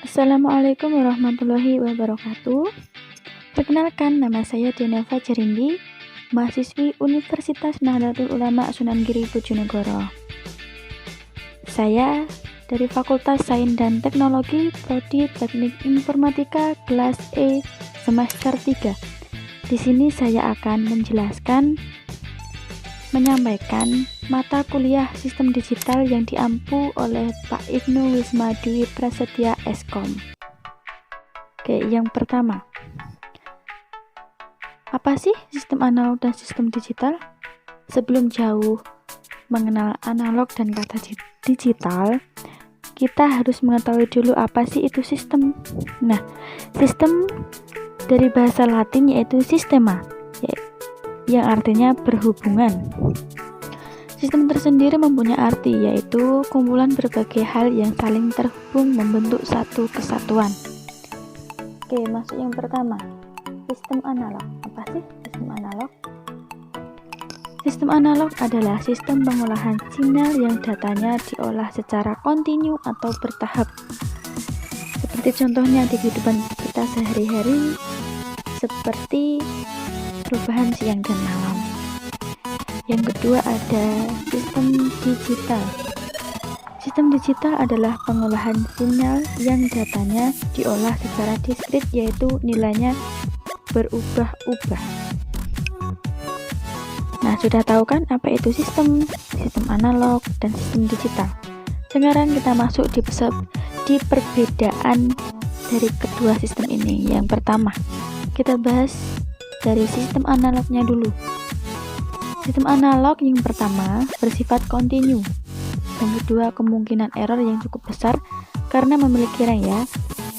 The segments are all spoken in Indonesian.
Assalamualaikum warahmatullahi wabarakatuh. Perkenalkan, nama saya Denava Jarindi, mahasiswi Universitas Nahdlatul Ulama Sunan Giri Bojonegoro. Saya dari Fakultas Sains dan Teknologi Prodi Teknik Informatika kelas E semester 3. Di sini saya akan menyampaikan mata kuliah Sistem Digital yang diampu oleh Pak Ibnu Wisma Dwi Prasetya Eskom. Oke, yang pertama, apa sih sistem analog dan sistem digital? Sebelum jauh mengenal analog dan kata digital, kita harus mengetahui dulu apa sih itu sistem. Nah, sistem dari bahasa Latin yaitu systema, yang artinya berhubungan. Sistem tersendiri mempunyai arti, yaitu kumpulan berbagai hal yang saling terhubung membentuk satu kesatuan. Oke, masuk yang pertama, sistem analog. Apa sih sistem analog? Sistem analog adalah sistem pengolahan sinyal yang datanya diolah secara kontinu atau bertahap. Seperti contohnya di kehidupan kita sehari-hari, seperti perubahan siang dan malam. Yang kedua ada sistem digital. Sistem digital adalah pengolahan sinyal yang datanya diolah secara diskrit, yaitu nilainya berubah-ubah. Nah, sudah tahu kan apa itu sistem analog dan sistem digital. Sekarang kita masuk di perbedaan dari kedua sistem ini. Yang pertama, kita bahas dari sistem analognya dulu. Sistem analog yang pertama bersifat kontinu. Yang kedua, kemungkinan error yang cukup besar karena memiliki raya.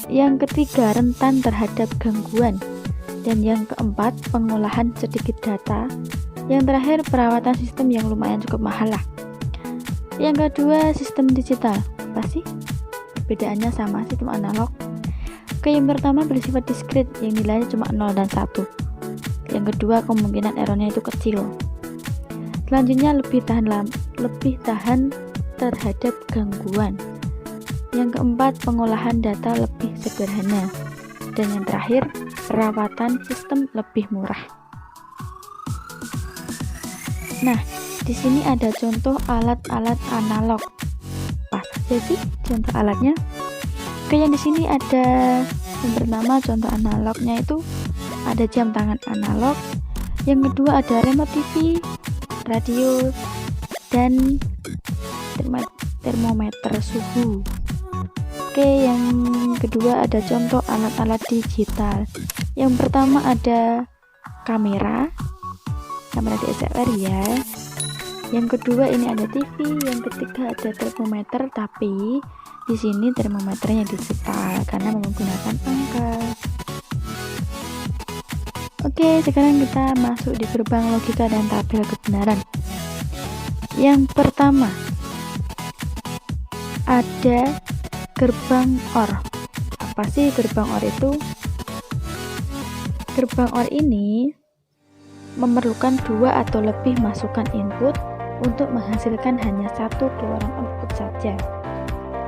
Yang ketiga, rentan terhadap gangguan. Dan yang keempat, pengolahan sedikit data. Yang terakhir, perawatan sistem yang lumayan cukup mahal lah. Yang kedua, sistem digital. Apa sih perbedaannya sama sistem analog? Oke, yang pertama bersifat diskrit yang nilainya cuma 0 dan 1. Yang kedua, kemungkinan errornya itu kecil. Selanjutnya, lebih tahan terhadap gangguan. Yang keempat, pengolahan data lebih sederhana. Dan yang terakhir, perawatan sistem lebih murah. Nah, di sini ada contoh alat-alat analog. Apa saja sih contoh alatnya? Oke, yang di sini ada yang pertama contoh analognya itu ada jam tangan analog. Yang kedua ada remote TV, radio, dan termometer suhu. Oke, yang kedua ada contoh alat-alat digital. Yang pertama ada kamera DSLR ya. Yang kedua ini ada TV. Yang ketiga ada termometer, tapi di sini termometernya digital karena menggunakan angka. Oke, sekarang kita masuk di gerbang logika dan tabel kebenaran. Yang pertama ada gerbang OR. Apa sih gerbang OR itu? Gerbang OR ini memerlukan 2 atau lebih masukan input untuk menghasilkan hanya satu keluaran output saja.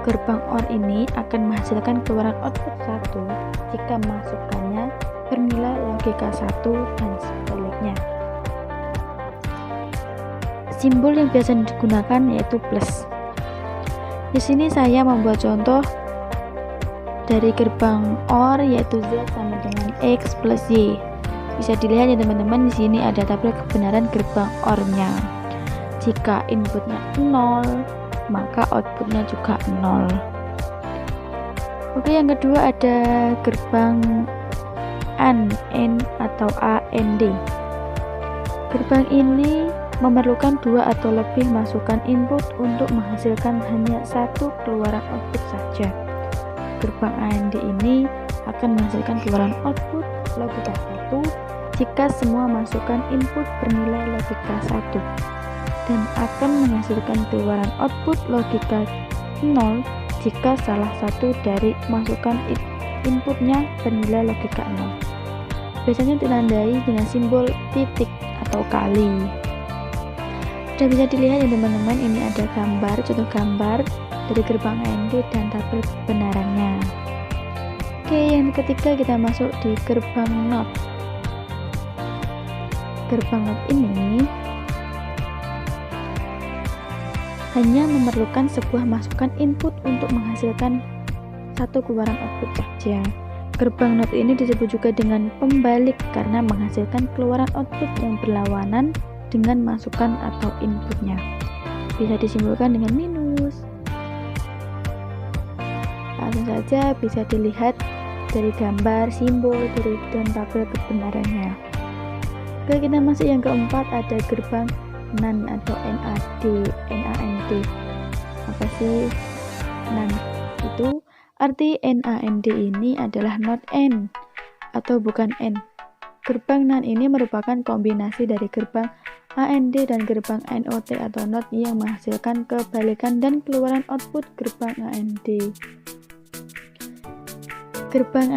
Gerbang OR ini akan menghasilkan keluaran output 1 jika masukannya bernilai logika 1 dan sebaliknya. Simbol yang biasa digunakan yaitu plus. Di sini saya membuat contoh dari gerbang OR yaitu Z sama dengan X plus Y. Bisa dilihat ya teman-teman, di sini ada tabel kebenaran gerbang OR-nya. Jika inputnya 0, maka outputnya juga 0. Oke, yang kedua ada gerbang AND atau AND. Gerbang ini memerlukan 2 atau lebih masukan input untuk menghasilkan hanya satu keluaran output saja. Gerbang AND ini akan menghasilkan keluaran output logika 1 jika semua masukan input bernilai logika 1 dan akan menghasilkan keluaran output logika 0 jika salah satu dari masukan inputnya bernilai logika 0. Biasanya ditandai dengan simbol titik atau kali. Sudah bisa dilihat ya teman-teman, ini ada contoh gambar dari gerbang AND dan tabel kebenarannya. Oke, yang ketiga kita masuk di gerbang not. Gerbang not ini hanya memerlukan sebuah masukan input untuk menghasilkan satu keluaran output saja. Gerbang not ini disebut juga dengan pembalik karena menghasilkan keluaran output yang berlawanan dengan masukan atau inputnya. Bisa disimpulkan dengan minus. Langsung saja bisa dilihat dari gambar, simbol, dan tabel kebenarannya. Oke, kita masuk yang keempat, ada gerbang NAND atau NAND. Apa sih NAND itu? Arti NAND ini adalah not N atau bukan N. Gerbang NAND ini merupakan kombinasi dari gerbang AND dan gerbang NOT atau NOT yang menghasilkan kebalikan dan keluaran output gerbang AND. Gerbang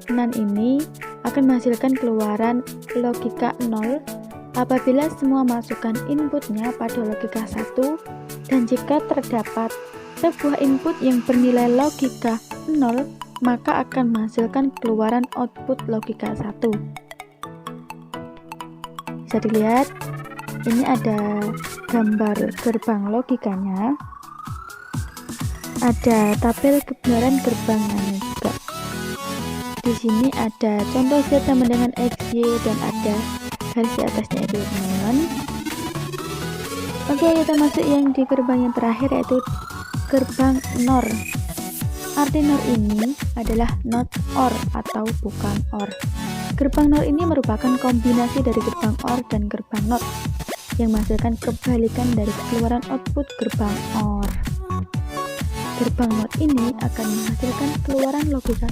NAND ini akan menghasilkan keluaran logika 0 apabila semua masukan inputnya pada logika 1 dan jika terdapat sebuah input yang bernilai logika 0 maka akan menghasilkan keluaran output logika 1. Bisa dilihat, ini ada gambar gerbang logikanya, ada tabel kebenaran gerbangnya juga. Di sini ada contoh Z sama dengan X, Y, dan ada garis di atasnya itu teman-teman. Oke, kita masuk yang di gerbang yang terakhir yaitu gerbang NOR. Arti NOR ini adalah not OR atau bukan OR. Gerbang NOR ini merupakan kombinasi dari gerbang OR dan gerbang NOT yang menghasilkan kebalikan dari keluaran output gerbang OR. Gerbang NOT ini akan menghasilkan keluaran logika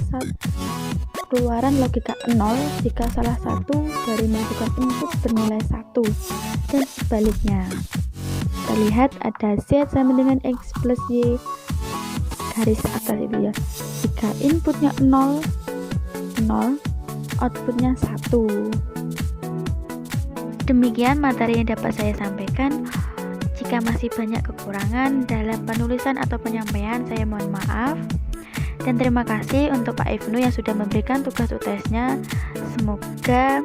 0 jika salah satu dari masukan input bernilai 1 dan sebaliknya. Kita lihat ada Z sama dengan X plus Y garis atas itu ya. Jika inputnya 0, outputnya 1. Demikian materi yang dapat saya sampaikan. Jika masih banyak kekurangan dalam penulisan atau penyampaian, saya mohon maaf. Dan terima kasih untuk Pak Ibnu yang sudah memberikan tugas UTS-nya. Semoga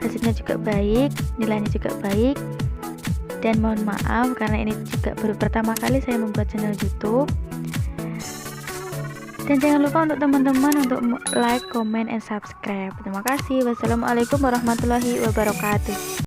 hasilnya juga baik, nilainya juga baik. Dan mohon maaf karena ini juga baru pertama kali saya membuat channel YouTube. Dan jangan lupa untuk teman-teman untuk like, comment, and subscribe. Terima kasih. Wassalamualaikum warahmatullahi wabarakatuh.